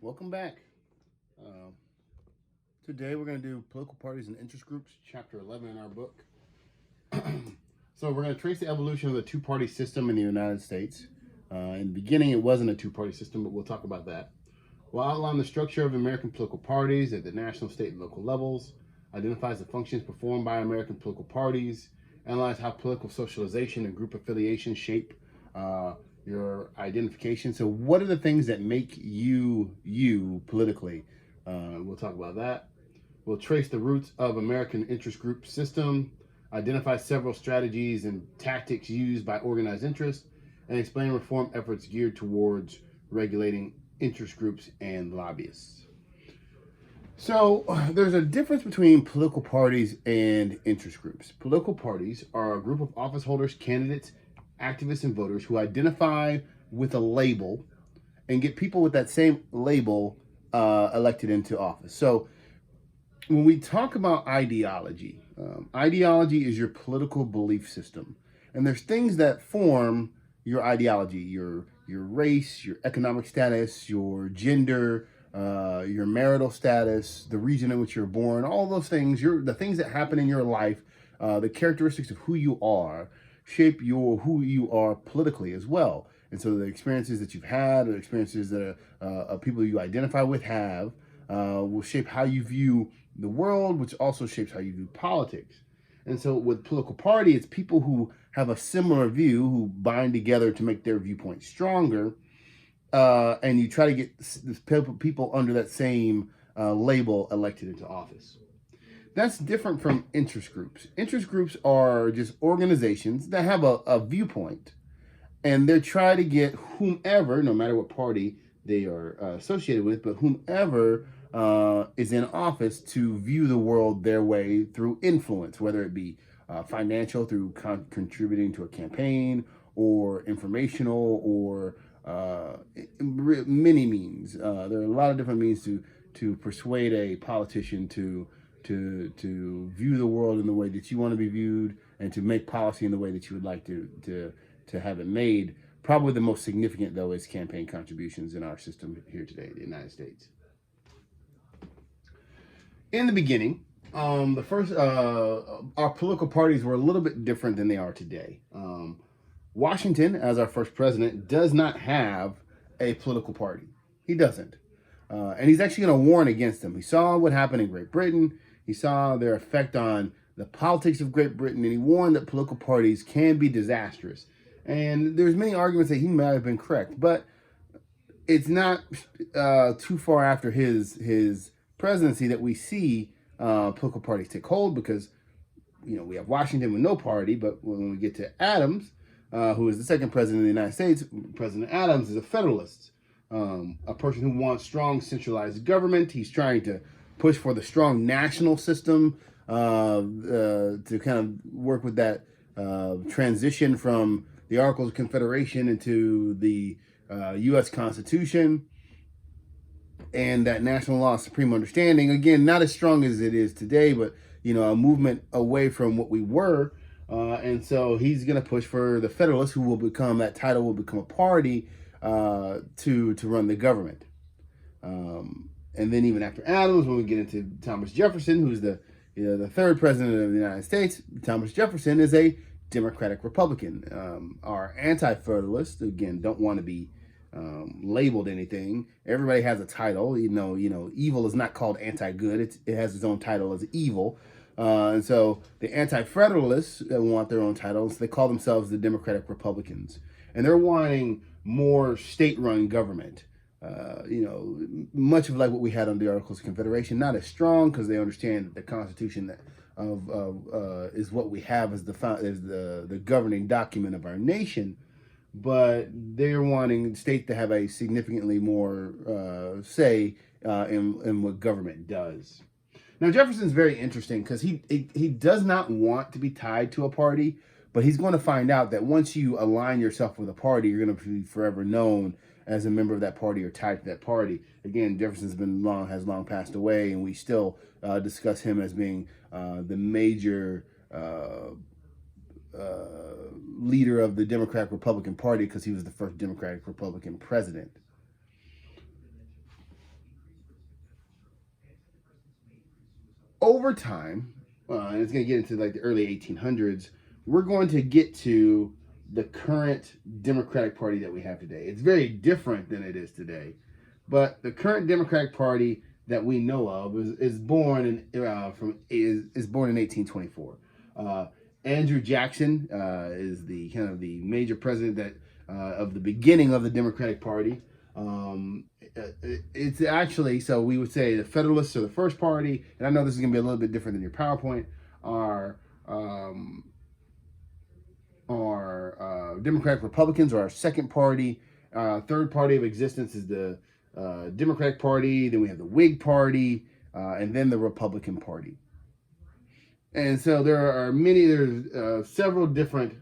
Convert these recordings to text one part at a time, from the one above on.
Welcome back. Uh, Today we're going to do political parties and interest groups, chapter 11 in our book. So we're going to trace the evolution of the two-party system in the United States. In the beginning, it wasn't a two-party system, but we'll talk about that. We'll outline the structure of American political parties at the national, state, and local levels, identifies the functions performed by American political parties, analyze how political socialization and group affiliation shape your identification. So what are the things that make you politically? We'll talk about that. We'll trace the roots of American interest group system, identify several strategies and tactics used by organized interest, and explain reform efforts geared towards regulating interest groups and lobbyists. So there's a difference between political parties and interest groups. Political parties are a group of office holders, candidates, activists, and voters who identify with a label and get people with that same label elected into office. So when we talk about ideology, ideology is your political belief system. And there's things that form your ideology, your race, your economic status, your gender, your marital status, the region in which you're born, all those things, the things that happen in your life, the characteristics of who you are shape who you are politically as well. And so the experiences that you've had, the experiences that people you identify with have, will shape how you view the world, which also shapes how you view politics. And so with political party, it's people who have a similar view, who bind together to make their viewpoint stronger, and you try to get people under that same label elected into office. That's different from interest groups. Interest groups are just organizations that have a viewpoint, and they're trying to get whomever, no matter what party they are associated with, but whomever is in office to view the world their way through influence, whether it be financial through contributing to a campaign, or informational, or many means. There are a lot of different means to persuade a politician to view the world in the way that you want to be viewed, and to make policy in the way that you would like to have it made. Probably the most significant, though, is campaign contributions in our system here today, the United States. In the beginning, our political parties were a little bit different than they are today. Washington, as our first president, does not have a political party. He doesn't. And he's actually going to warn against them. He saw what happened in Great Britain. He saw their effect on the politics of Great Britain, and he warned that political parties can be disastrous. And there's many arguments that he might have been correct, but it's not too far after his presidency that we see political parties take hold, because we have Washington with no party, but when we get to Adams, who is the second president of the United States, President Adams is a federalist, a person who wants strong centralized government. He's trying to push for the strong national system to kind of work with that transition from the Articles of Confederation into the U.S. Constitution, and that national law supreme understanding. Again, not as strong as it is today, but a movement away from what we were. And so he's going to push for the Federalists, who will become, that title will become a party to run the government. And then even after Adams, when we get into Thomas Jefferson, who's the third president of the United States, Thomas Jefferson is a Democratic Republican. Our anti-federalists, again, don't want to be labeled anything. Everybody has a title. Evil is not called anti-good. It has its own title as evil. And so the anti-federalists want their own titles. They call themselves the Democratic Republicans. And they're wanting more state-run government. Much of like what we had under the Articles of Confederation, not as strong, because they understand that the Constitution is what we have as the governing document of our nation. But they're wanting states to have a significantly more say in what government does. Now, Jefferson's very interesting because he does not want to be tied to a party, but he's going to find out that once you align yourself with a party, you're going to be forever known as a member of that party or tied to that party. Again, Jefferson's has long passed away, and we still discuss him as being the major leader of the Democratic Republican Party, because he was the first Democratic Republican president. over time, and it's going to get into like the early 1800s, we're going to get to the current Democratic Party that we have today. It's very different than it is today, but the current Democratic Party that we know of is born in 1824. Andrew Jackson is the kind of the major president that of the beginning of the Democratic Party. It's actually, so we would say the Federalists are the first party, and I know this is going to be a little bit different than your PowerPoint. Our Democratic Republicans are our second party. Third party of existence is the Democratic Party. Then we have the Whig Party, and then the Republican Party. And so there's several different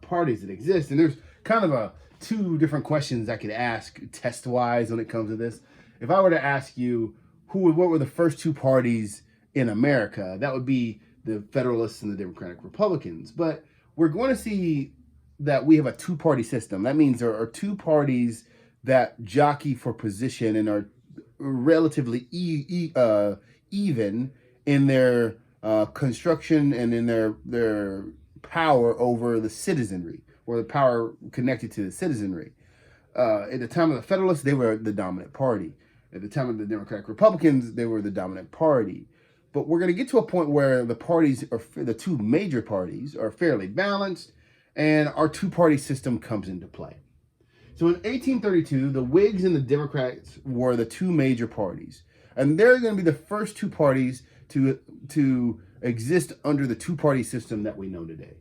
parties that exist, and there's kind of two different questions I could ask test-wise when it comes to this. If I were to ask you what were the first two parties in America, that would be the Federalists and the Democratic Republicans. But we're going to see that we have a two-party system. That means there are two parties that jockey for position and are relatively even in their construction and in their power over the citizenry, or the power connected to the citizenry. At the time of the Federalists, they were the dominant party. At the time of the Democratic Republicans, they were the dominant party. But we're going to get to a point where the two major parties are fairly balanced, and our two-party system comes into play. So in 1832, the Whigs and the Democrats were the two major parties, and they're going to be the first two parties to exist under the two-party system that we know today.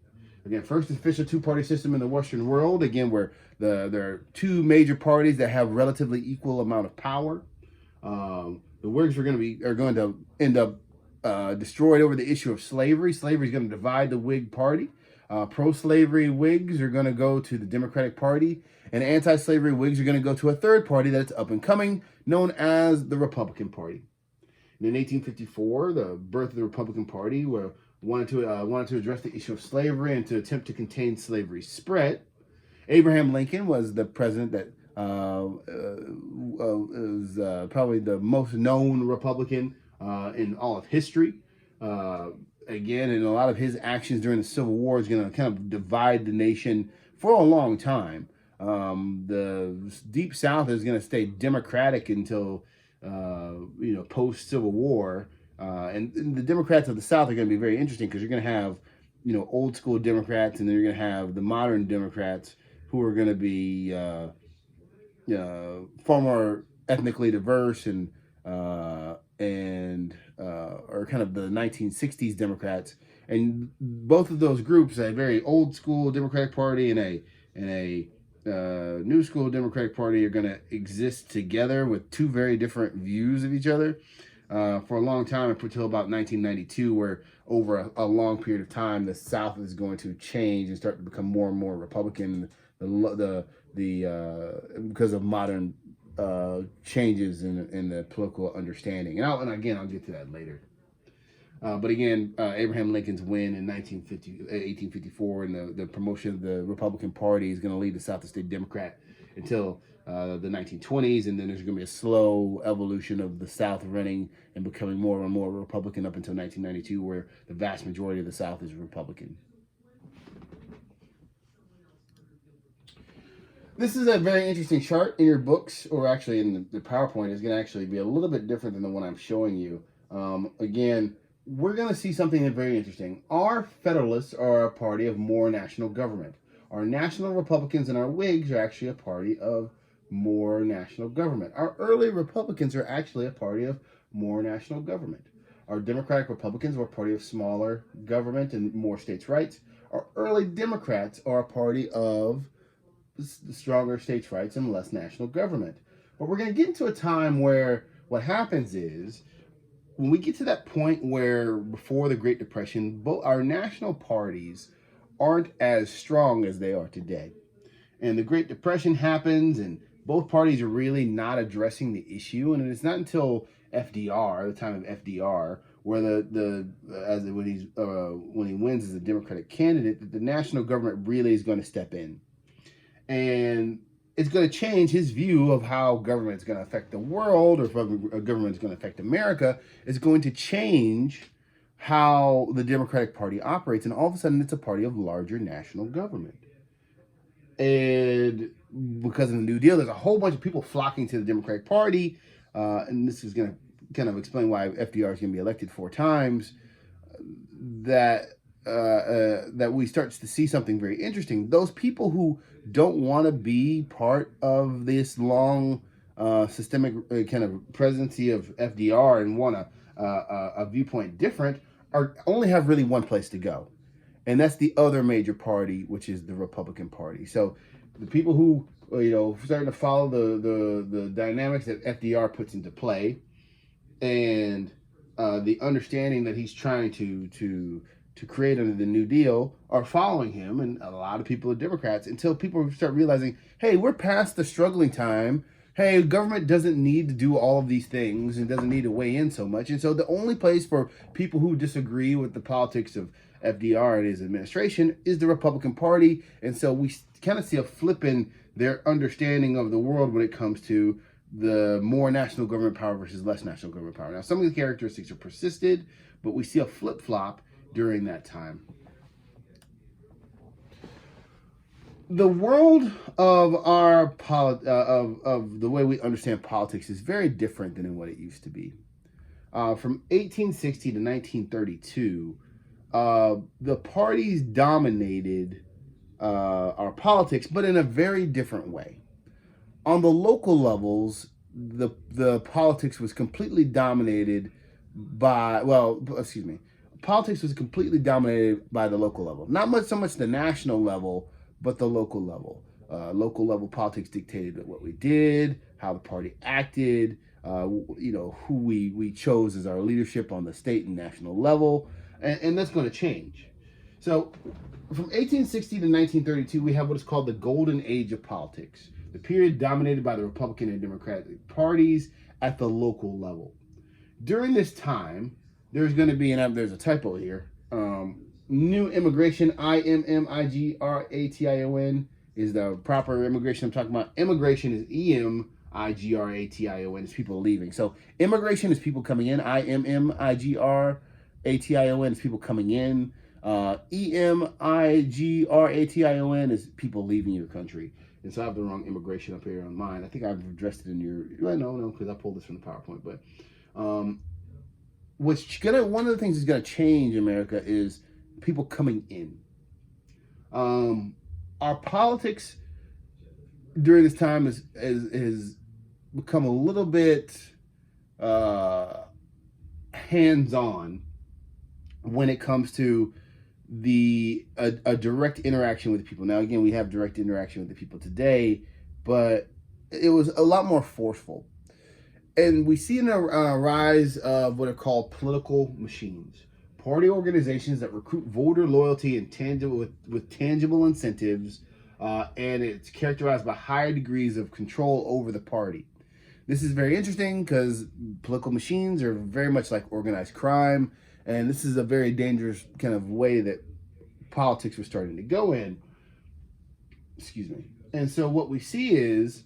Again, first official two-party system in the Western world. Again, where there are two major parties that have relatively equal amount of power. The Whigs are going to end up destroyed over the issue of slavery. Slavery is going to divide the Whig Party. Pro-slavery Whigs are going to go to the Democratic Party, and anti-slavery Whigs are going to go to a third party that's up and coming, known as the Republican Party. And in 1854, the birth of the Republican Party wanted to address the issue of slavery and to attempt to contain slavery's spread. Abraham Lincoln was the president that is probably the most known Republican in all of history. Again, and a lot of his actions during the Civil War is going to kind of divide the nation for a long time. The Deep South is going to stay Democratic until post Civil War, and the Democrats of the South are going to be very interesting, because you're going to have old school Democrats, and then you're going to have the modern Democrats who are going to be far more ethnically diverse and are kind of the 1960s Democrats. And both of those groups, a very old school Democratic Party and a new school Democratic Party, are going to exist together with two very different views of each other for a long time, up until about 1992, where over a long period of time, the South is going to change and start to become more and more Republican. Because of modern changes in the political understanding, and again I'll get to that later. But again, Abraham Lincoln's win in 1854 and the promotion of the Republican Party is going to lead the South to stay Democrat until the 1920s, and then there's going to be a slow evolution of the South running and becoming more and more Republican up until 1992, where the vast majority of the South is Republican. This is a very interesting chart in your books, or actually in the PowerPoint. Is going to actually be a little bit different than the one I'm showing you. Again, we're going to see something that's very interesting. Our Federalists are a party of more national government. Our National Republicans and our Whigs are actually a party of more national government. Our early Republicans are actually a party of more national government. Our Democratic Republicans were a party of smaller government and more states' rights. Our early Democrats are a party of stronger states' rights and less national government. But we're going to get into a time where what happens is, when we get to that point where before the Great Depression, both our national parties aren't as strong as they are today. And the Great Depression happens, and both parties are really not addressing the issue. And it's not until FDR, the time of FDR, where when he wins as a Democratic candidate, that the national government really is going to step in. And it's going to change his view of how government is going to affect the world, or if government is going to affect America. It's going to change how the Democratic Party operates, and all of a sudden it's a party of larger national government. And because of the New Deal, there's a whole bunch of people flocking to the Democratic Party, and this is going to kind of explain why FDR is going to be elected 4 times. That we start to see something very interesting. Those people who don't want to be part of this long systemic kind of presidency of FDR and want a viewpoint different only have really one place to go, and that's the other major party, which is the Republican Party. So the people who starting to follow the dynamics that FDR puts into play, and the understanding that he's trying to create under the New Deal, are following him, and a lot of people are Democrats, until people start realizing, hey, we're past the struggling time. Hey, government doesn't need to do all of these things and doesn't need to weigh in so much. And so the only place for people who disagree with the politics of FDR and his administration is the Republican Party. And so we kind of see a flip in their understanding of the world when it comes to the more national government power versus less national government power. Now, some of the characteristics are persisted, but we see a flip-flop during that time. The world of our of the way we understand politics is very different than what it used to be. From 1860 to 1932, the parties dominated our politics, but in a very different way. On the local levels, the politics was completely dominated by, politics was completely dominated by the local level. Not so much the national level, but the local level. Local level politics dictated what we did, how the party acted, who we chose as our leadership on the state and national level, and that's going to change. So from 1860 to 1932, we have what is called the Golden Age of politics, the period dominated by the Republican and Democratic parties at the local level. During this time, there's going to be, and there's a typo here, new immigration, immigration, is the proper immigration I'm talking about. Immigration is emigration, is people leaving. So immigration is people coming in, immigration is people coming in. emigration is people leaving your country. And so I have the wrong immigration up here on mine. I think I've addressed it in your, no, because I pulled this from the PowerPoint. But one of the things that's gonna change America is people coming in. Our politics during this time has become a little bit hands-on when it comes to a direct interaction with people. Now, again, we have direct interaction with the people today, but it was a lot more forceful. And we see a rise of what are called political machines, party organizations that recruit voter loyalty and with tangible incentives, and it's characterized by higher degrees of control over the party. This is very interesting because political machines are very much like organized crime, and this is a very dangerous kind of way that politics were starting to go in. Excuse me. And so what we see is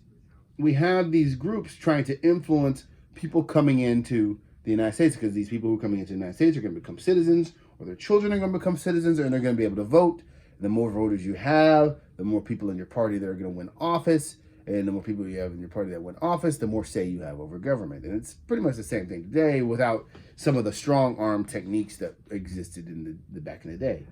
we have these groups trying to influence people coming into the United States, because these people who are coming into the United States are going to become citizens, or their children are going to become citizens, and they're going to be able to vote. And the more voters you have, the more people in your party that are going to win office, and the more people you have in your party that win office, the more say you have over government. And it's pretty much the same thing today, without some of the strong arm techniques that existed in the back in the day.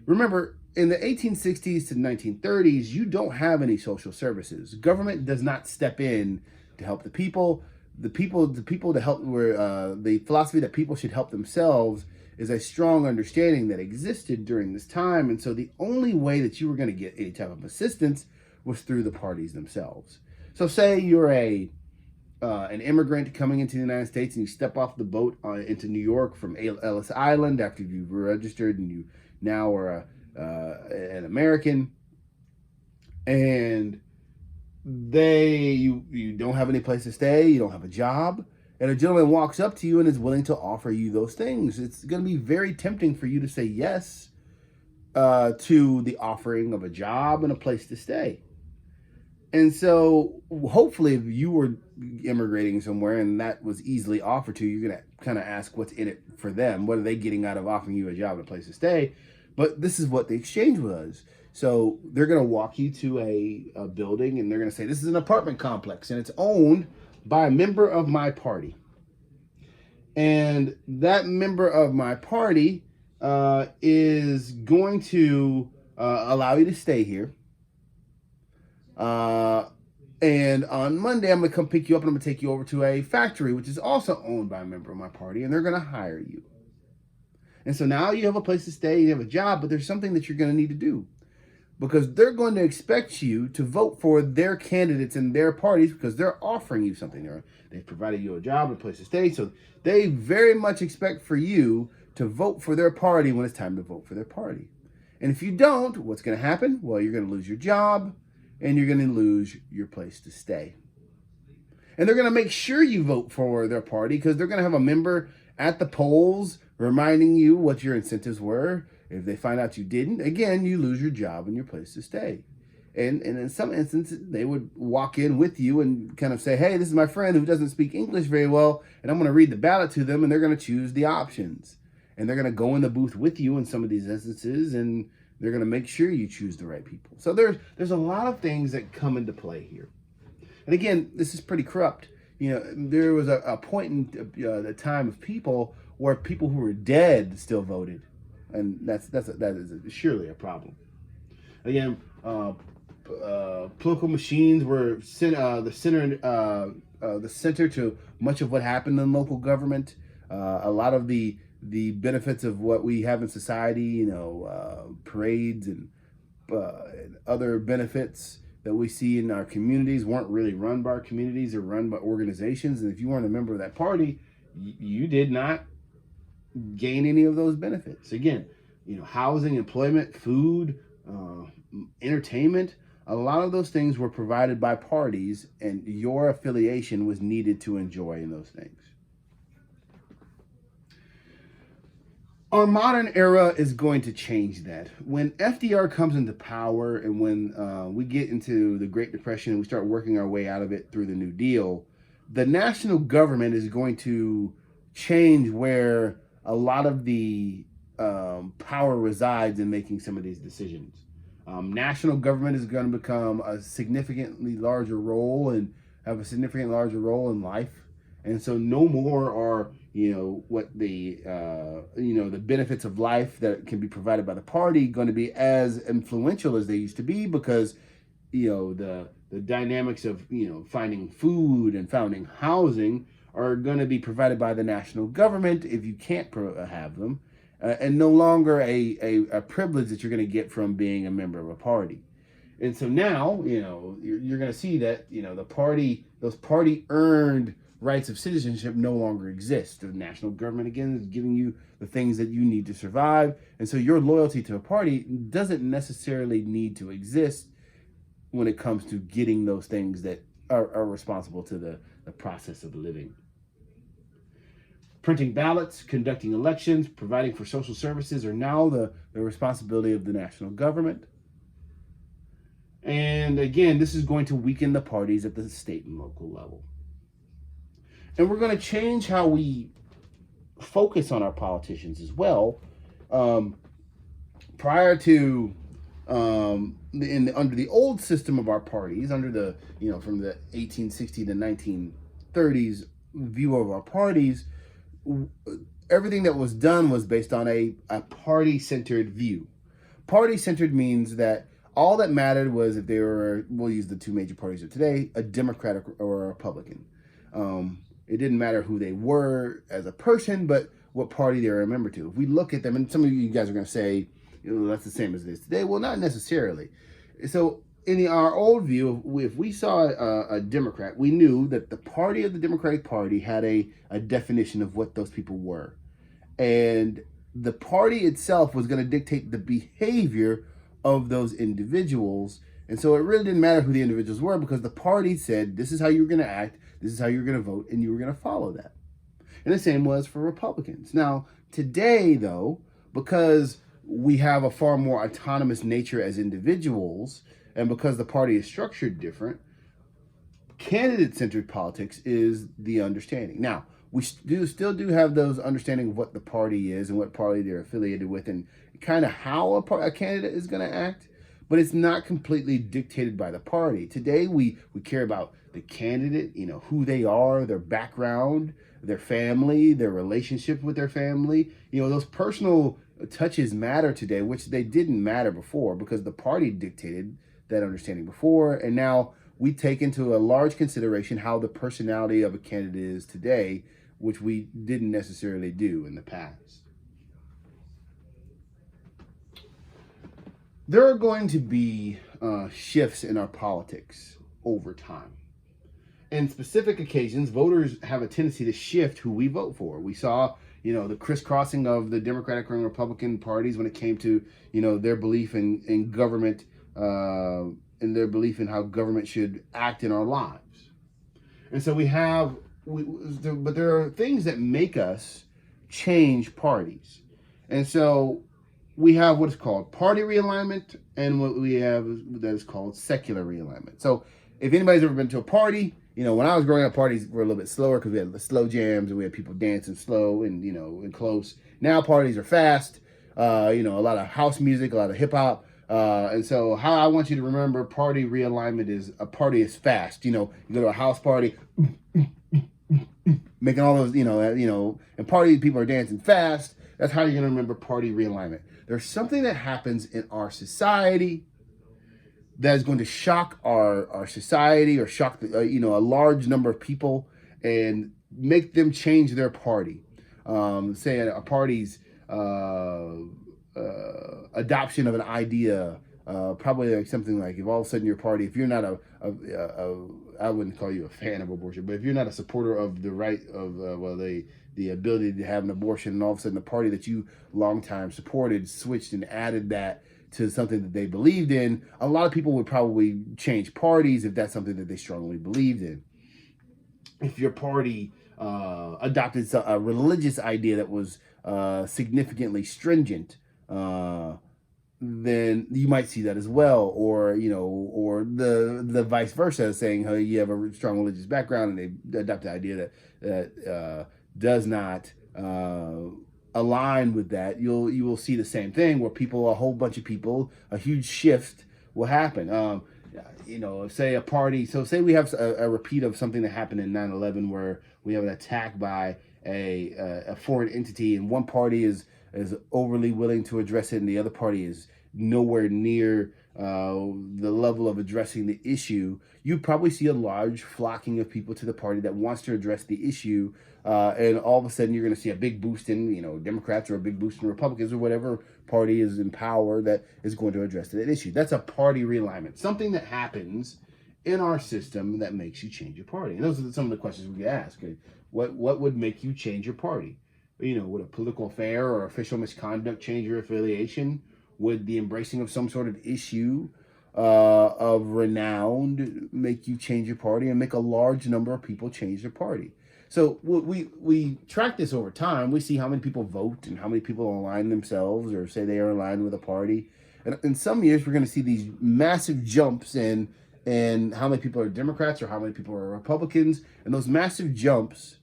Remember, in the 1860s to 1930s, you don't have any social services. Government does not step in to help the people. The people to help, the philosophy that people should help themselves is a strong understanding that existed during this time. And so the only way that you were going to get any type of assistance was through the parties themselves. So say you're an immigrant coming into the United States, and you step off the boat into New York from Ellis Island after you've registered and you now are an American, and you don't have any place to stay, you don't have a job, and a gentleman walks up to you and is willing to offer you those things. It's going to be very tempting for you to say yes to the offering of a job and a place to stay. And so hopefully if you were immigrating somewhere and that was easily offered to you, you're going to kind of ask what's in it for them. What are they getting out of offering you a job and a place to stay? But this is what the exchange was. So they're going to walk you to a building and they're going to say, this is an apartment complex and it's owned by a member of my party. And that member of my party is going to allow you to stay here. And on Monday, I'm going to come pick you up and I'm going to take you over to a factory, which is also owned by a member of my party, and they're going to hire you. And so now you have a place to stay, you have a job, but there's something that you're going to need to do because they're going to expect you to vote for their candidates in their parties because they're offering you something. They've provided you a job, a place to stay. So they very much expect for you to vote for their party when it's time to vote for their party. And if you don't, what's going to happen? Well, you're going to lose your job and you're going to lose your place to stay. And they're going to make sure you vote for their party because they're going to have a member at the polls reminding you what your incentives were. If they find out you didn't, again, you lose your job and your place to stay. And in some instances, they would walk in with you and kind of say, hey, this is my friend who doesn't speak English very well, and I'm going to read the ballot to them, and they're going to choose the options. And they're going to go in the booth with you in some of these instances, and they're going to make sure you choose the right people. So there's a lot of things that come into play here. And again, this is pretty corrupt. You know, there was a point in the time of people where people who were dead still voted. And that is surely a problem. Again, political machines were the center to much of what happened in local government. A lot of the benefits of what we have in society, you know, parades and other benefits that we see in our communities weren't really run by our communities or run by organizations. And if you weren't a member of that party, you did not gain any of those benefits. Again, you know, housing, employment, food, entertainment, a lot of those things were provided by parties and your affiliation was needed to enjoy in those things. Our modern era is going to change that. When FDR comes into power and when we get into the Great Depression and we start working our way out of it through the New Deal, the national government is going to change where a lot of the power resides in making some of these decisions. National government is going to become a significantly larger role and have a significantly larger role in life. And so no more are, you know, what the, the benefits of life that can be provided by the party going to be as influential as they used to be because, you know, the dynamics of, you know, finding food and finding housing are going to be provided by the national government if you can't have them, and no longer a privilege that you're going to get from being a member of a party. And so now, you know, you're going to see that, you know, those party earned rights of citizenship no longer exist. The national government, again, is giving you the things that you need to survive. And so your loyalty to a party doesn't necessarily need to exist when it comes to getting those things that are responsible to the process of living. Printing ballots, conducting elections, providing for social services are now the responsibility of the national government. And again, this is going to weaken the parties at the state and local level. And we're going to change how we focus on our politicians as well. Prior to under the old system of our parties, under the, you know, from the 1860 to 1930s view of our parties, everything that was done was based on a party-centered view. Party-centered means that all that mattered was if they were, we'll use the two major parties of today, a Democrat or a Republican. It didn't matter who they were as a person, but what party they were a member to. If we look at them, and some of you guys are going to say, you know, that's the same as it is today. Well, not necessarily. So in our old view, if we saw a Democrat, we knew that the party of the Democratic Party had a definition of what those people were. And the party itself was going to dictate the behavior of those individuals. And so it really didn't matter who the individuals were because the party said, this is how you were going to act, this is how you're going to vote, and you were going to follow that. And the same was for Republicans. Now, today, though, because we have a far more autonomous nature as individuals, And because the party is structured different, candidate-centered politics is the understanding. Now, we still do have those understanding of what the party is and what party they're affiliated with and kind of how a candidate is going to act, but it's not completely dictated by the party. Today, we care about the candidate, who they are, their background, their family, their relationship with their family. Those personal touches matter today, which they didn't matter before because the party dictated that understanding before, and now we take into a large consideration how the personality of a candidate is today, which we didn't necessarily do in the past. There are going to be shifts in our politics over time. In specific occasions, voters have a tendency to shift who we vote for. We saw, the crisscrossing of the Democratic and Republican parties when it came to, their belief in government and their belief in how government should act in our lives. And so but there are things that make us change parties. And so we have what is called party realignment and what we have that is called secular realignment. So if anybody's ever been to a party, when I was growing up, parties were a little bit slower because we had the slow jams and we had people dancing slow and, and close. Now parties are fast, a lot of house music, a lot of hip hop. And so how I want you to remember party realignment is a party is fast. You go to a house party, making all those, and party people are dancing fast. That's how you're going to remember party realignment. There's something that happens in our society that is going to shock our society or shock a large number of people and make them change their party. Say a party's adoption of an idea, probably like something like if all of a sudden your party, if you're not I wouldn't call you a fan of abortion, but if you're not a supporter of the right of the ability to have an abortion, and all of a sudden the party that you long time supported switched and added that to something that they believed in, a lot of people would probably change parties if that's something that they strongly believed in. If your party adopted a religious idea that was significantly stringent, then you might see that as well, or the vice versa, saying how you have a strong religious background and they adopt the idea that does not align with that. You will see the same thing where a whole bunch of people, a huge shift will happen. Say a party. So say we have a repeat of something that happened in 9/11, where we have an attack by a foreign entity, and one party is overly willing to address it, and the other party is nowhere near the level of addressing the issue. You probably see a large flocking of people to the party that wants to address the issue, and all of a sudden you're going to see a big boost in Democrats or a big boost in Republicans or whatever party is in power that is going to address that issue. That's a party realignment, something that happens in our system that makes you change your party. And those are some of the questions we get asked. Okay? What would make you change your party? Would a political affair or official misconduct change your affiliation? Would the embracing of some sort of issue of renown make you change your party and make a large number of people change their party? So we track this over time. We see how many people vote and how many people align themselves or say they are aligned with a party. And in some years, we're going to see these massive jumps in how many people are Democrats or how many people are Republicans. And those massive jumps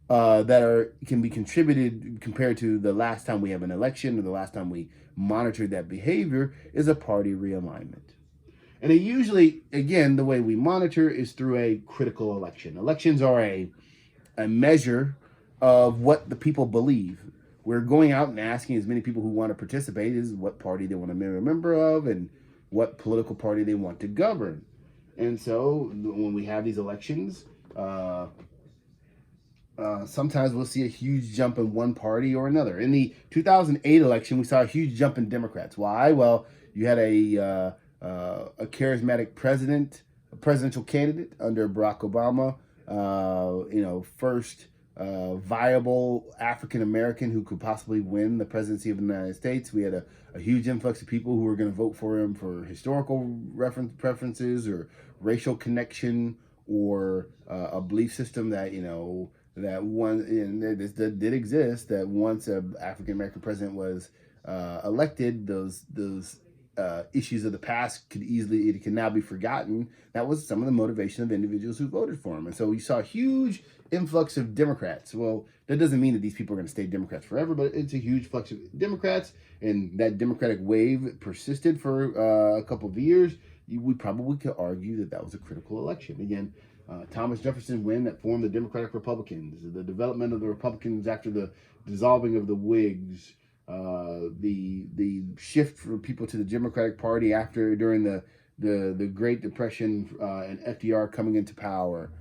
that can be contributed compared to the last time we have an election or the last time we monitored that behavior is a party realignment. And it usually, again, the way we monitor is through a critical election. Elections are a measure of what the people believe. We're going out and asking as many people who want to participate is what party they want to be a member of and what political party they want to govern. And so when we have these elections, sometimes we'll see a huge jump in one party or another. In the 2008 election, we saw a huge jump in Democrats. Why? Well, you had a charismatic presidential candidate under Barack Obama. First viable African American who could possibly win the presidency of the United States. We had a huge influx of people who were going to vote for him for historical preferences or racial connection or a belief system that that one, and this did exist, that once an African American president was elected, those issues of the past it can now be forgotten. That was some of the motivation of individuals who voted for him. And so you saw a huge influx of Democrats. Well, that doesn't mean that these people are going to stay Democrats forever, but it's a huge flux of Democrats, and that Democratic wave persisted for a couple of years. We probably could argue that that was a critical election. Again, Thomas Jefferson win that formed the Democratic Republicans, the development of the Republicans after the dissolving of the Whigs, the shift for people to the Democratic Party during the Great Depression, and FDR coming into power.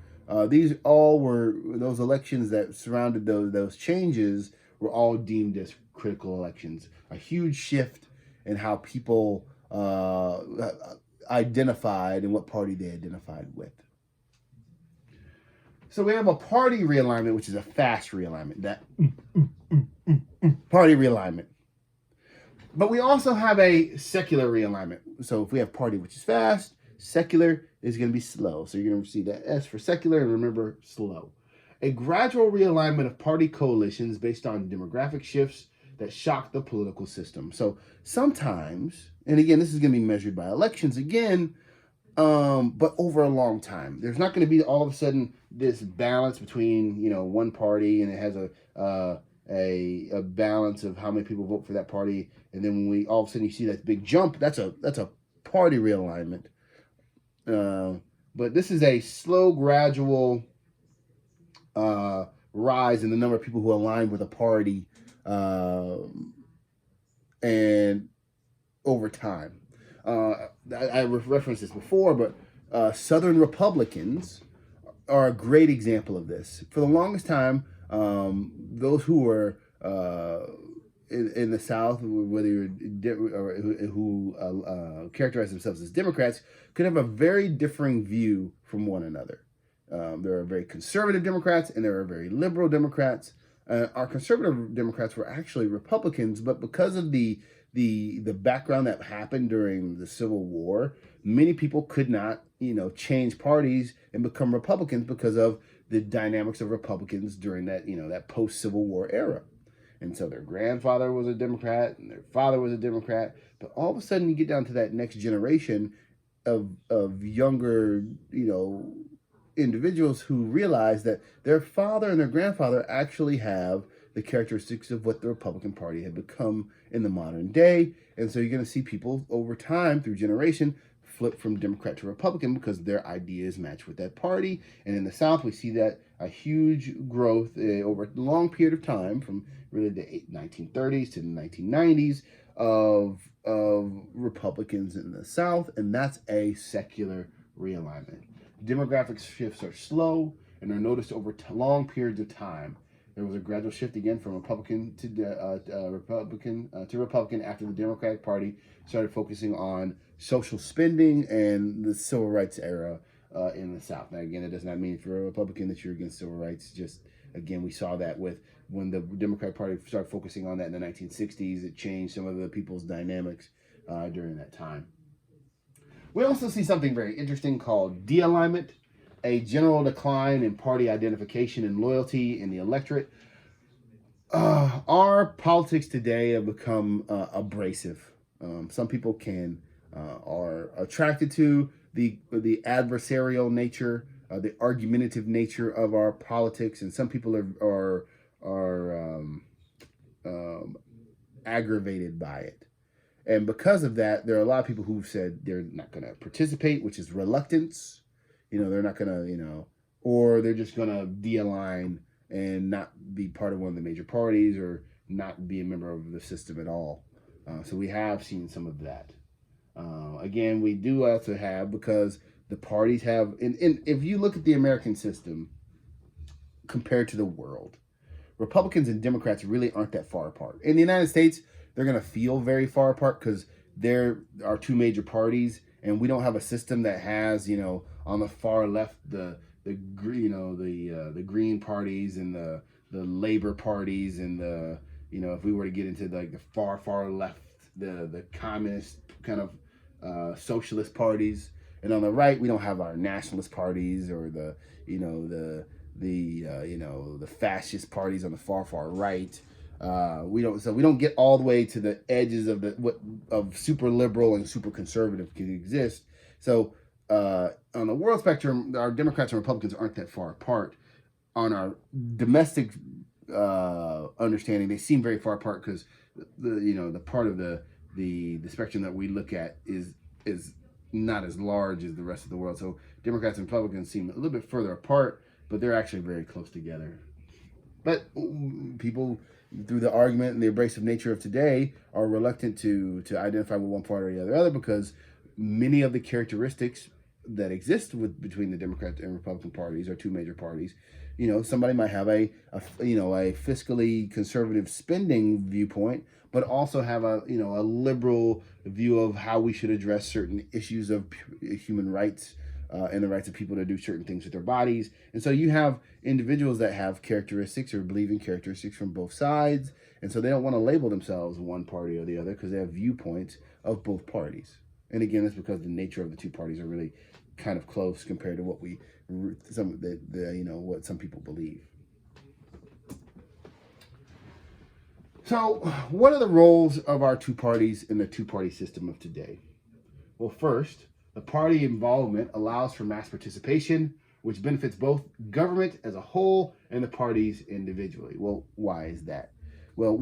These all were those elections that surrounded those changes were all deemed as critical elections. A huge shift in how people identified and what party they identified with. So we have a party realignment, which is a fast realignment. That party realignment. But we also have a secular realignment. So if we have party, which is fast, secular is going to be slow. So you're going to see that S for secular, and remember, slow. A gradual realignment of party coalitions based on demographic shifts that shock the political system. So sometimes, and again, this is going to be measured by elections again, but over a long time. There's not going to be all of a sudden this balance between, one party, and it has a balance of how many people vote for that party, and then when all of a sudden you see that big jump, that's a party realignment. But this is a slow, gradual rise in the number of people who align with a party, and over time. I referenced this before, but Southern Republicans are a great example of this. For the longest time, those who were in the South, whether who characterize themselves as Democrats, could have a very differing view from one another. There are very conservative Democrats and there are very liberal Democrats. Our conservative Democrats were actually Republicans, but because of the background that happened during the Civil War, many people could not, change parties and become Republicans because of the dynamics of Republicans during that, that post-Civil War era. And so their grandfather was a Democrat and their father was a Democrat. But all of a sudden you get down to that next generation of younger, individuals who realize that their father and their grandfather actually have the characteristics of what the Republican Party had become in the modern day. And so you're going to see people over time, through generation, flip from Democrat to Republican because their ideas match with that party. And in the South, we see that a huge growth over a long period of time, from really the 1930s to the 1990s, of Republicans in the South, and that's a secular realignment. Demographic shifts are slow and are noticed over long periods of time. There was a gradual shift again from Republican to Republican after the Democratic Party started focusing on social spending and the civil rights era in the South. Now, again, it does not mean if you're a Republican that you're against civil rights. Just, again, we saw that with when the Democratic Party started focusing on that in the 1960s. It changed some of the people's dynamics during that time. We also see something very interesting called de-alignment, a general decline in party identification and loyalty in the electorate. Our politics today have become abrasive. Some people are attracted to the adversarial nature, the argumentative nature of our politics, and some people are aggravated by it. And because of that, there are a lot of people who've said they're not going to participate, which is reluctance. They're not going to, or they're just going to de-align and not be part of one of the major parties or not be a member of the system at all. So we have seen some of that. Again, we do also have, because the parties have, and if you look at the American system compared to the world, Republicans and Democrats really aren't that far apart. In the United States, they're going to feel very far apart because there are two major parties, and we don't have a system that has, on the far left the Green parties and the Labor parties and if we were to get into like the far left, the communist kind of socialist parties, and on the right we don't have our nationalist parties or the fascist parties on the far right. We don't get all the way to the edges of of super liberal and super conservative can exist. So on the world spectrum, our Democrats and Republicans aren't that far apart. On our domestic understanding, they seem very far apart because the part of the spectrum that we look at is not as large as the rest of the world. So Democrats and Republicans seem a little bit further apart, but they're actually very close together. But people, through the argument and the abrasive nature of today, are reluctant to identify with one party or the other because many of the characteristics that exist between the Democrat and Republican parties, or two major parties, somebody might have a fiscally conservative spending viewpoint, but also have a liberal view of how we should address certain issues of human rights and the rights of people to do certain things with their bodies. And so you have individuals that have characteristics or believe in characteristics from both sides, and so they don't want to label themselves one party or the other because they have viewpoints of both parties. And again, that's because the nature of the two parties are really kind of close compared to what what some people believe. So, what are the roles of our two parties in the two-party system of today? Well, first, the party involvement allows for mass participation, which benefits both government as a whole and the parties individually. Well, why is that? Well,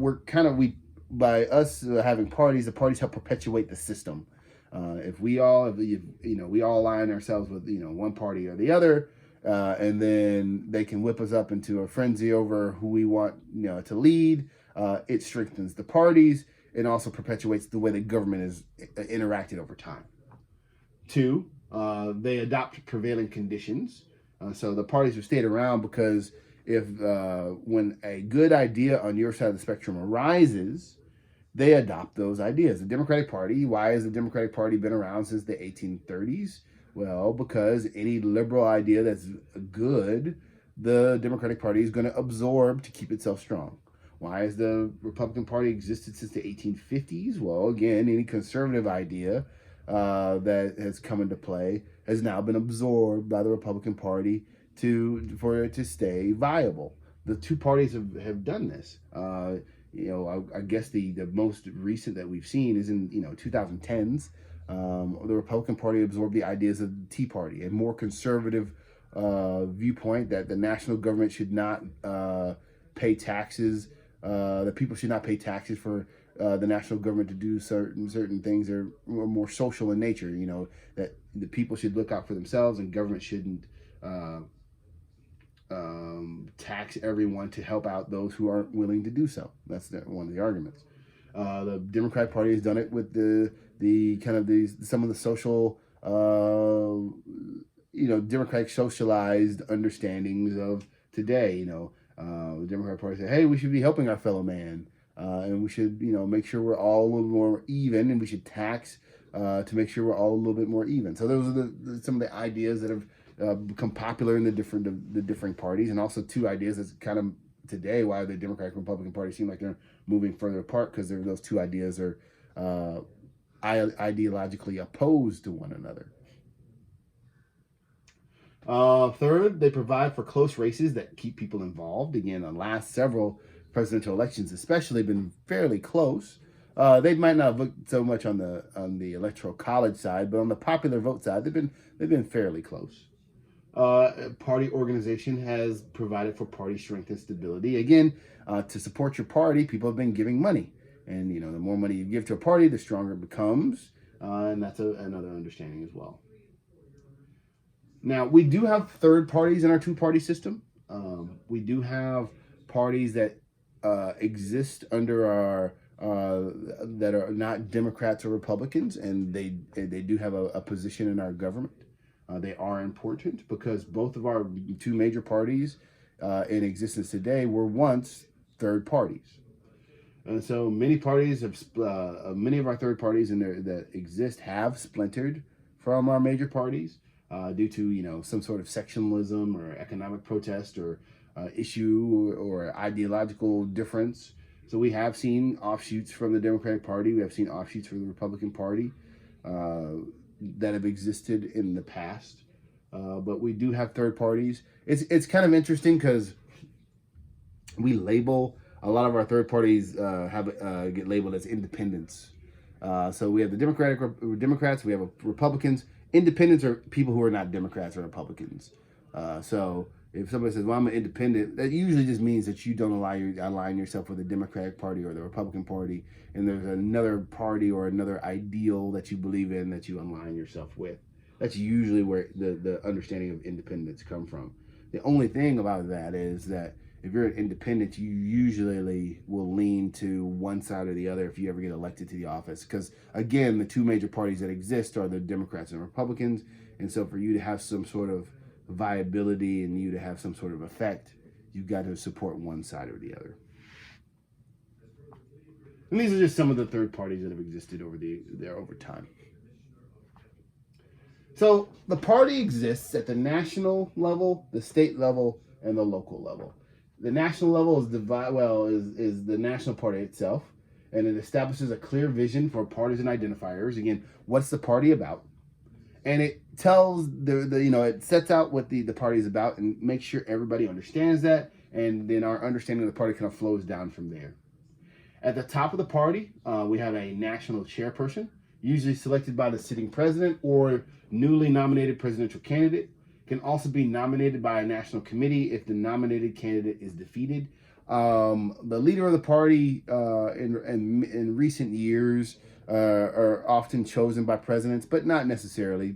by us having parties, the parties help perpetuate the system. If we all align ourselves with one party or the other, and then they can whip us up into a frenzy over who we want to lead. It strengthens the parties and also perpetuates the way the government is interacted over time. Two, they adopt prevailing conditions. So the parties have stayed around because when a good idea on your side of the spectrum arises, they adopt those ideas. The Democratic Party, why has the Democratic Party been around since the 1830s? Well, because any liberal idea that's good, the Democratic Party is going to absorb to keep itself strong. Why has the Republican Party existed since the 1850s? Well, again, any conservative idea that has come into play has now been absorbed by the Republican Party for it to stay viable. The two parties have done this. I guess the most recent that we've seen is in 2010s. The Republican Party absorbed the ideas of the Tea Party, a more conservative viewpoint that the national government should not pay taxes. That people should not pay taxes for the national government to do certain things that are more social in nature. That the people should look out for themselves and government shouldn't tax everyone to help out those who aren't willing to do so. That's one of the arguments. The Democratic Party has done it with some of the social, democratic socialized understandings of today. The Democratic Party say, hey, we should be helping our fellow man, and we should, make sure we're all a little more even, and we should tax to make sure we're all a little bit more even. So those are some of the ideas that have become popular in the different parties, and also two ideas that's kind of today why the Democratic and Republican Party seem like they're moving further apart, because those two ideas are ideologically opposed to one another. Third, they provide for close races that keep people involved. Again, the last several presidential elections especially been fairly close. They might not have looked so much on the electoral college side, but on the popular vote side, they've been fairly close. Party organization has provided for party strength and stability. Again, to support your party, people have been giving money, and the more money you give to a party, the stronger it becomes, and that's another understanding as well. Now, we do have third parties in our two-party system. We do have parties that exist under our that are not Democrats or Republicans, and they do have a position in our government. They are important because both of our two major parties in existence today were once third parties. And so many parties many of our third parties that exist have splintered from our major parties due to some sort of sectionalism or economic protest or issue or ideological difference. So we have seen offshoots from the Democratic Party. We have seen offshoots from the Republican Party that have existed in the past. But we do have third parties. It's kind of interesting because we label a lot of our third parties get labeled as independents. So we have the Democrats, we have Republicans. Independents are people who are not Democrats or Republicans. So if somebody says, well, I'm an independent, that usually just means that you don't align yourself with the Democratic Party or the Republican Party, and there's another party or another ideal that you believe in that you align yourself with. That's usually where the understanding of independence come from. The only thing about that is that if you're an independent, you usually will lean to one side or the other if you ever get elected to the office. Because, again, the two major parties that exist are the Democrats and Republicans. And so for you to have some sort of viability and you to have some sort of effect, you've got to support one side or the other. And these are just some of the third parties that have existed over time. So the party exists at the national level, the state level, and the local level. The national level is the national party itself, and it establishes a clear vision for partisan identifiers. Again, what's the party about? And it tells it sets out what the party is about and makes sure everybody understands that, and then our understanding of the party kind of flows down from there. At the top of the party, we have a national chairperson, usually selected by the sitting president or newly nominated presidential candidate. Can also be nominated by a national committee if the nominated candidate is defeated. The leader of the party in recent years are often chosen by presidents, but not necessarily.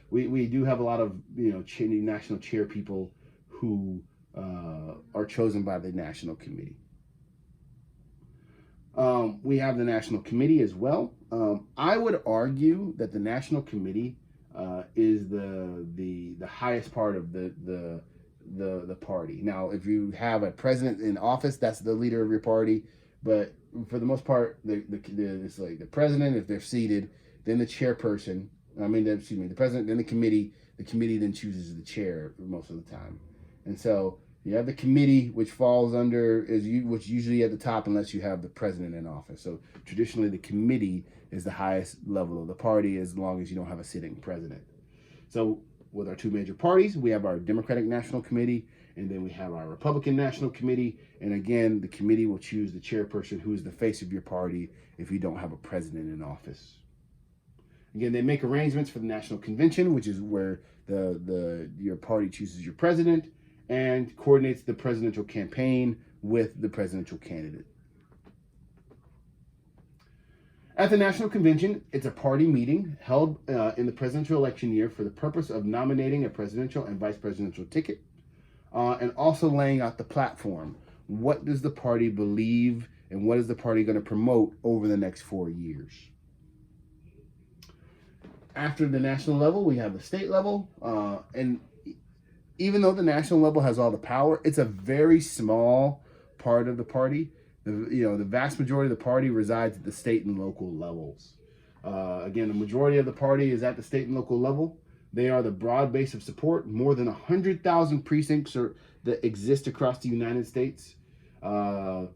We do have a lot of national chair people who are chosen by the national committee. We have the national committee as well. I would argue that the national committee is the highest part of the party. Now, if you have a president in office, that's the leader of your party. But for the most part, it's like the president, if they're seated, then the chairperson. The president, then the committee. The committee then chooses the chair most of the time. And so you have the committee, which falls under which usually at the top unless you have the president in office. So traditionally, the committee is the highest level of the party as long as you don't have a sitting president. So with our two major parties, we have our Democratic National Committee, and then we have our Republican National Committee. And again, the committee will choose the chairperson, who is the face of your party if you don't have a president in office. Again, they make arrangements for the National Convention, which is where your party chooses your president and coordinates the presidential campaign with the presidential candidate. At the National Convention, it's a party meeting held in the presidential election year for the purpose of nominating a presidential and vice presidential ticket, and also laying out the platform. What does the party believe, and what is the party going to promote over the next 4 years? After the national level, we have the state level, and even though the national level has all the power, it's a very small part of the party. The vast majority of the party resides at the state and local levels. Again, the majority of the party is at the state and local level. They are the broad base of support. More than 100,000 precincts that exist across the United States. The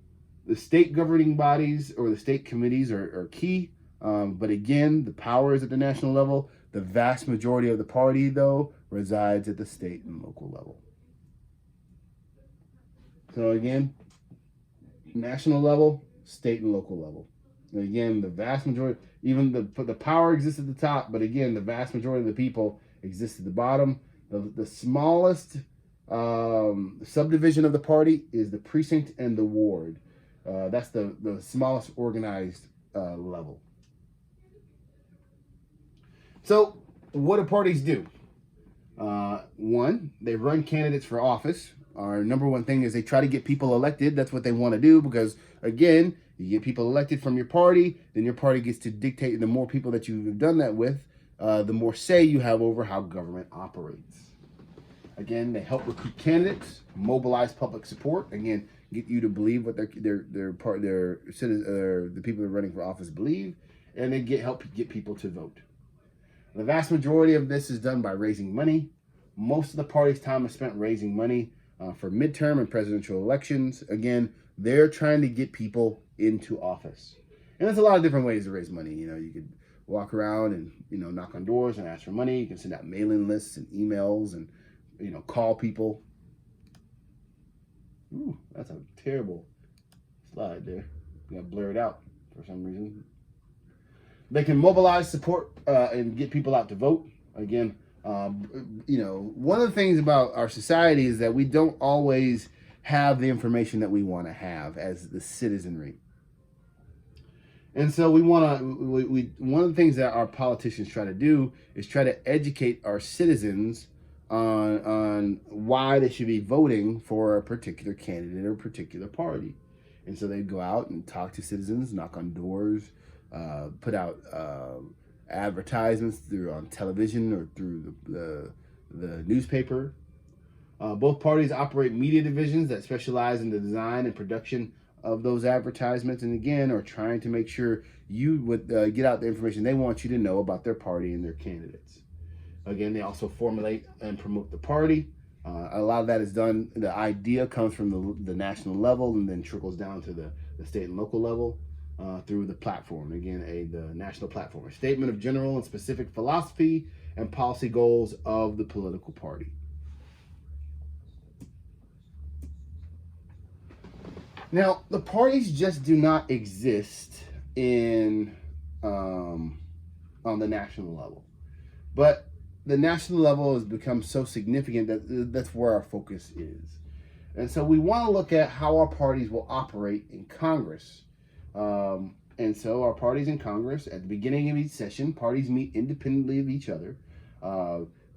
state governing bodies or the state committees are key. But again, the power is at the national level. The vast majority of the party, though, resides at the state and local level. So again, national level, state and local level. And again, the vast majority, even the power exists at the top, but again, the vast majority of the people exist at the bottom. The smallest subdivision of the party is the precinct and the ward. That's the smallest organized level. So what do parties do? One, they run candidates for office. Our number one thing is they try to get people elected. That's what they want to do because, again, you get people elected from your party, then your party gets to dictate. The more people that you've done that with, the more say you have over how government operates. Again, they help recruit candidates, mobilize public support. Again, get you to believe what the people that are running for office believe, and they help get people to vote. The vast majority of this is done by raising money. Most of the party's time is spent raising money for midterm and presidential elections. Again, they're trying to get people into office. And there's a lot of different ways to raise money. You could walk around and, knock on doors and ask for money. You can send out mailing lists and emails and, call people. Ooh, that's a terrible slide there. Got blurred out for some reason. They can mobilize support and get people out to vote. Again, one of the things about our society is that we don't always have the information that we want to have as the citizenry. And so we want to. One of the things that our politicians try to do is try to educate our citizens on why they should be voting for a particular candidate or a particular party. And so they go out and talk to citizens, knock on doors, put out advertisements through on television or through the newspaper. Both parties operate media divisions that specialize in the design and production of those advertisements, and again, are trying to make sure you would get out the information they want you to know about their party and their candidates. Again, they also formulate and promote the party. A lot of that is done, the idea comes from the national level and then trickles down to the state and local level through the platform. Again, the national platform, a statement of general and specific philosophy and policy goals of the political party. Now, the parties just do not exist on the national level, but the national level has become so significant that that's where our focus is. And so we want to look at how our parties will operate in Congress. And so our parties in Congress, at the beginning of each session, parties meet independently of each other.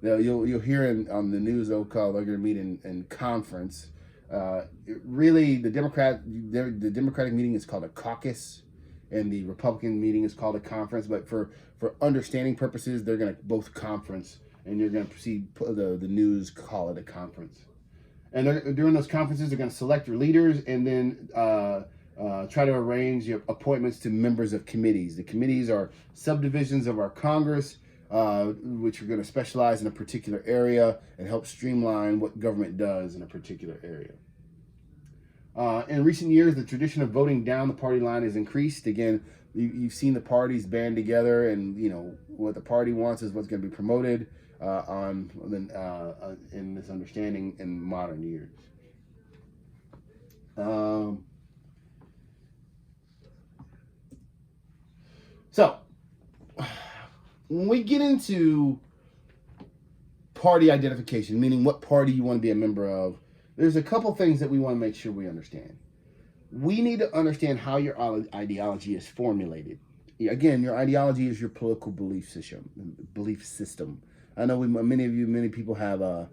You'll hear on the news they're going to meet in conference. Really, the Democratic meeting is called a caucus, and the Republican meeting is called a conference. But for understanding purposes, they're going to both conference, and you're going to proceed the news call it a conference. And during those conferences, they're going to select your leaders, and then try to arrange your appointments to members of committees. The committees are subdivisions of our Congress, which are going to specialize in a particular area and help streamline what government does in a particular area. In recent years, the tradition of voting down the party line has increased. Again, you've seen the parties band together, and what the party wants is what's going to be promoted in this understanding in modern years. So, when we get into party identification, meaning what party you want to be a member of, there's a couple things that we want to make sure we understand. We need to understand how your ideology is formulated. Again, your ideology is your political belief system. I know many people have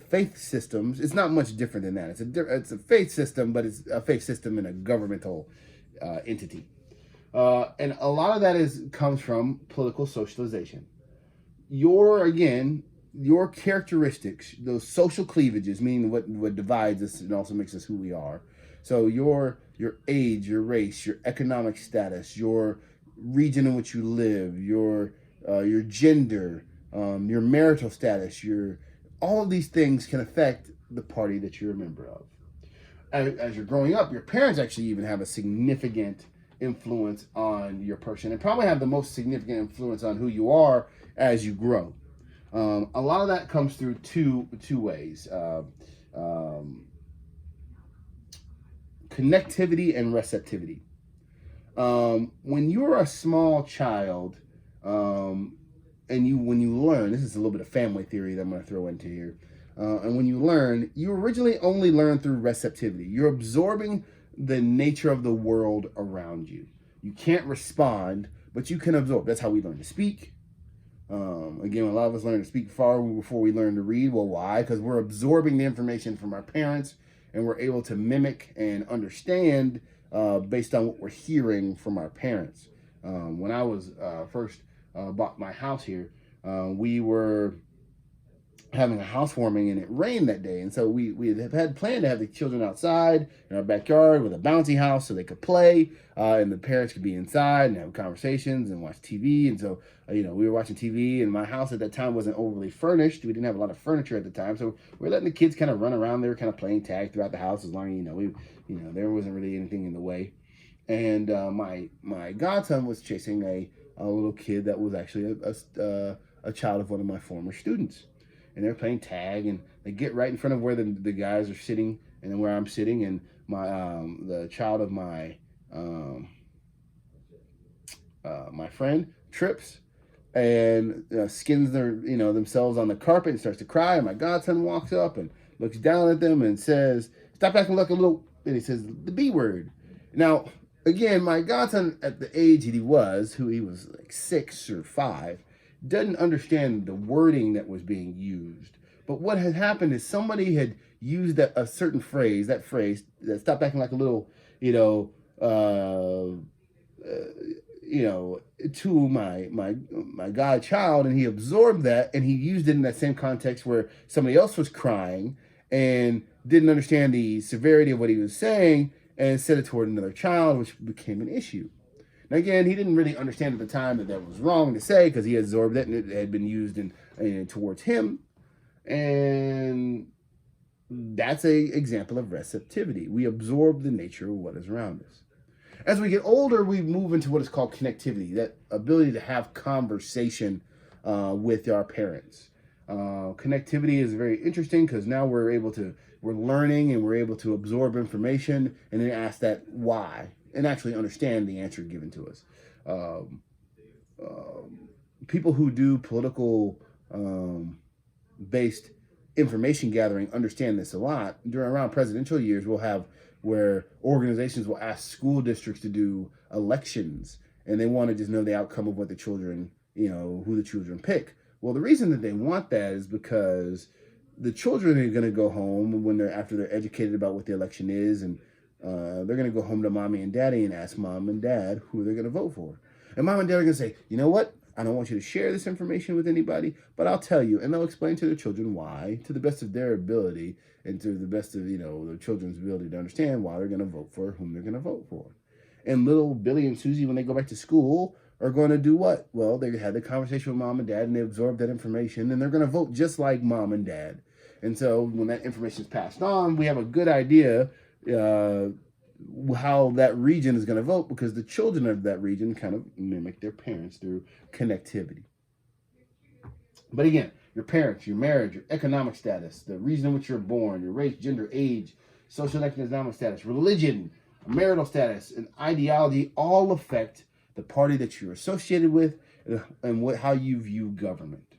faith systems. It's not much different than that. It's a faith system, but it's a faith system in a governmental entity. And a lot of that comes from political socialization. Your characteristics, those social cleavages, meaning what divides us and also makes us who we are. So your age, your race, your economic status, your region in which you live, your gender, your marital status, all of these things can affect the party that you're a member of. As you're growing up, your parents actually even have a significant influence on your person, and probably have the most significant influence on who you are as you grow. A lot of that comes through two ways: connectivity and receptivity. When you're a small child, and when you learn, this is a little bit of family theory that I'm going to throw into here. And when you learn, you originally only learn through receptivity. You're absorbing the nature of the world around you. You can't respond, but you can absorb. That's how we learn to speak. Again, a lot of us learn to speak far before we learn to read. Well, why? Because we're absorbing the information from our parents, and we're able to mimic and understand based on what we're hearing from our parents. When I was first bought my house here, we were having a housewarming, and it rained that day, and so we had planned to have the children outside in our backyard with a bouncy house so they could play, and the parents could be inside and have conversations and watch TV. And so we were watching TV, and my house at that time wasn't overly furnished. We didn't have a lot of furniture at the time, so we were letting the kids kind of run around. They were kind of playing tag throughout the house, as long as there wasn't really anything in the way. And my godson was chasing a little kid that was actually a child of one of my former students. And they're playing tag, and they get right in front of where the guys are sitting, and then where I'm sitting, and my the child of my my friend trips and skins their themselves on the carpet and starts to cry. And my godson walks up and looks down at them and says, "Stop acting like a little," and he says the B word. Now, again, my godson at the age that he was, who he was like 6 or 5, doesn't understand the wording that was being used. But what had happened is somebody had used a certain phrase, that "stop acting like a little," you know, to my godchild, and he absorbed that and he used it in that same context where somebody else was crying and didn't understand the severity of what he was saying and said it toward another child, which became an issue. Now, again, he didn't really understand at the time that that was wrong to say because he absorbed it and it had been used in towards him. And that's a example of receptivity. We absorb the nature of what is around us. As we get older, we move into what is called connectivity, that ability to have conversation with our parents. Connectivity is very interesting because now we're learning and we're able to absorb information and then ask that why and actually understand the answer given to us. People who do political based information gathering understand this a lot. Around presidential years, we'll have where organizations will ask school districts to do elections and they want to just know the outcome of what the children, who the children pick. Well, the reason that they want that is because the children are going to go home after they're educated about what the election is, and they're going to go home to mommy and daddy and ask mom and dad who they're going to vote for. And mom and dad are going to say, "You know what? I don't want you to share this information with anybody, but I'll tell you." And they'll explain to their children why, to the best of their ability, and to the best of, the children's ability to understand why they're going to vote for whom they're going to vote for. And little Billy and Susie, when they go back to school, are going to do what? Well, they had the conversation with mom and dad, and they absorb that information, and they're going to vote just like mom and dad. And so when that information is passed on, we have a good idea how that region is going to vote because the children of that region kind of mimic their parents through connectivity. But again, your parents, your marriage, your economic status, the reason in which you're born, your race, gender, age, social and economic status, religion, marital status, and ideology all affect the party that you're associated with and how you view government.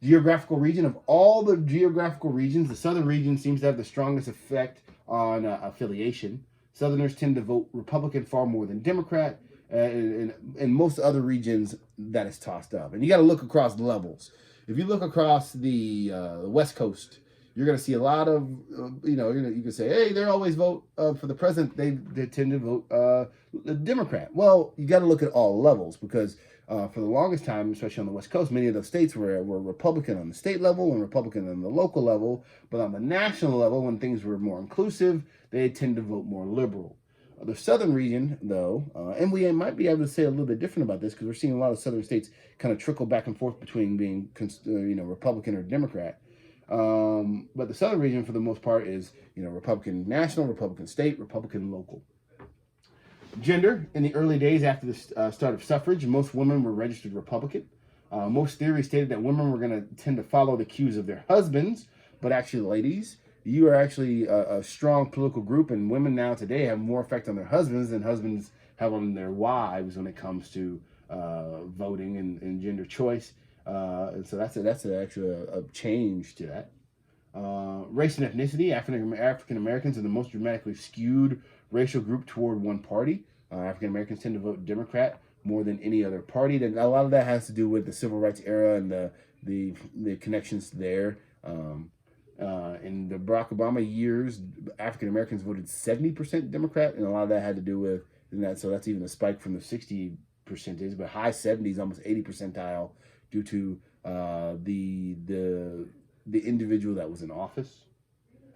Geographical region. Of all the geographical regions, the southern region seems to have the strongest effect on affiliation. Southerners tend to vote Republican far more than Democrat. In most other regions, that is tossed up. And you got to look across levels. If you look across the West Coast, you're going to see a lot of, you can say, hey, they always vote for the president. They tend to vote Democrat. Well, you got to look at all levels because for the longest time, especially on the West Coast, many of those states were Republican on the state level and Republican on the local level. But on the national level, when things were more inclusive, they tend to vote more liberal. The southern region, though, and we might be able to say a little bit different about this because we're seeing a lot of southern states kind of trickle back and forth between being, Republican or Democrat. But the southern region, for the most part, is Republican national, Republican state, Republican local. Gender. In the early days after the start of suffrage, most women were registered Republican. Most theories stated that women were going to tend to follow the cues of their husbands, but actually, ladies, you are actually a strong political group, and women now today have more effect on their husbands than husbands have on their wives when it comes to voting and gender choice. And so that's actually a change to that. Race and ethnicity. African Americans are the most dramatically skewed racial group toward one party. African Americans tend to vote Democrat more than any other party. And a lot of that has to do with the civil rights era and the connections there. In the Barack Obama years, African Americans voted 70% Democrat, and a lot of that had to do with that. So that's even a spike from the 60%, but high 70s, almost 80 percentile, due to the individual that was in office.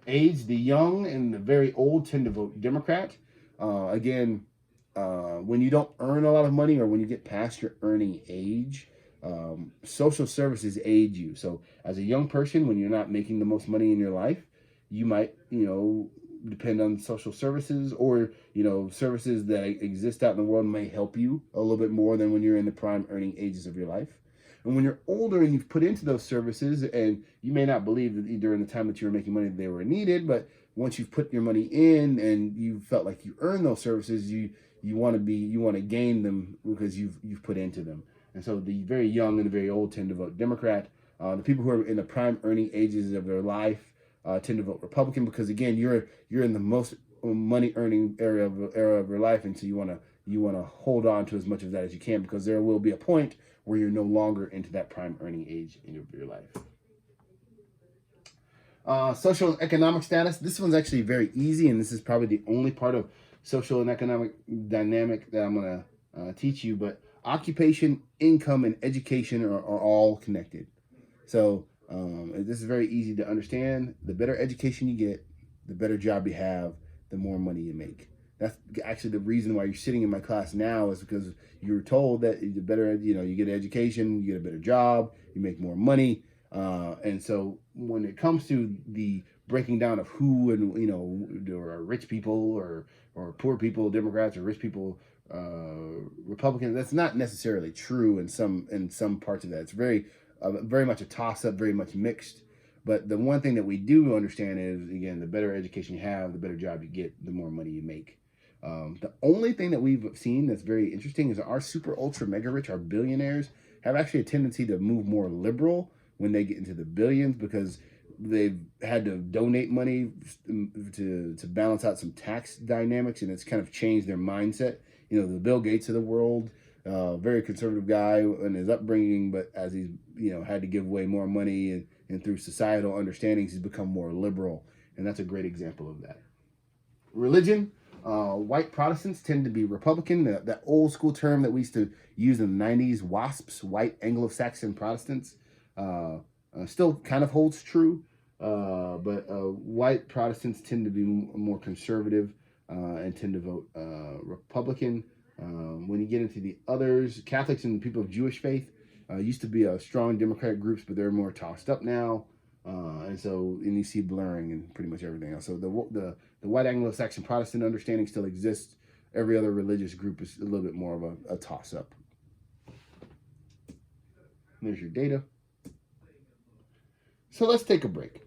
Age, the young and the very old tend to vote Democrat. Again, when you don't earn a lot of money or when you get past your earning age, social services aid you. So as a young person, when you're not making the most money in your life, you might, depend on social services, or, services that exist out in the world may help you a little bit more than when you're in the prime earning ages of your life. And when you're older and you've put into those services, and you may not believe that during the time that you were making money that they were needed, but once you've put your money in and you felt like you earned those services, you want to gain them because you've put into them. And so the very young and the very old tend to vote Democrat. The people who are in the prime earning ages of their life tend to vote Republican because, again, you're in the most money earning era of your life, and so you want to hold on to as much of that as you can, because there will be a point where you're no longer into that prime earning age in your life. Social and economic status. This one's actually very easy, and this is probably the only part of social and economic dynamic that I'm going to teach you. But occupation, income, and education are all connected. So this is very easy to understand. The better education you get, the better job you have, the more money you make. That's actually the reason why you're sitting in my class now, is because you were told that the better, you get an education, you get a better job, you make more money. And so when it comes to the breaking down of who, and there are rich people or poor people, Democrats, or rich people, Republicans, that's not necessarily true in some parts of that. It's very much a toss-up, very much mixed. But the one thing that we do understand is, again, the better education you have, the better job you get, the more money you make. The only thing that we've seen that's very interesting is our super ultra mega rich, our billionaires, have actually a tendency to move more liberal when they get into the billions, because they've had to donate money to balance out some tax dynamics, and it's kind of changed their mindset. The Bill Gates of the world, very conservative guy in his upbringing, but as he's had to give away more money and through societal understandings, he's become more liberal, and that's a great example of that. Religion. White Protestants tend to be Republican. That old school term that we used to use in the 90s, WASPs, White Anglo-Saxon Protestants, still kind of holds true. But white Protestants tend to be more conservative and tend to vote Republican. When you get into the others, Catholics and people of Jewish faith used to be strong Democratic groups, but they're more tossed up now. And you see blurring in pretty much everything else. So the white Anglo-Saxon Protestant understanding still exists. Every other religious group is a little bit more of a toss-up. There's your data. So let's take a break.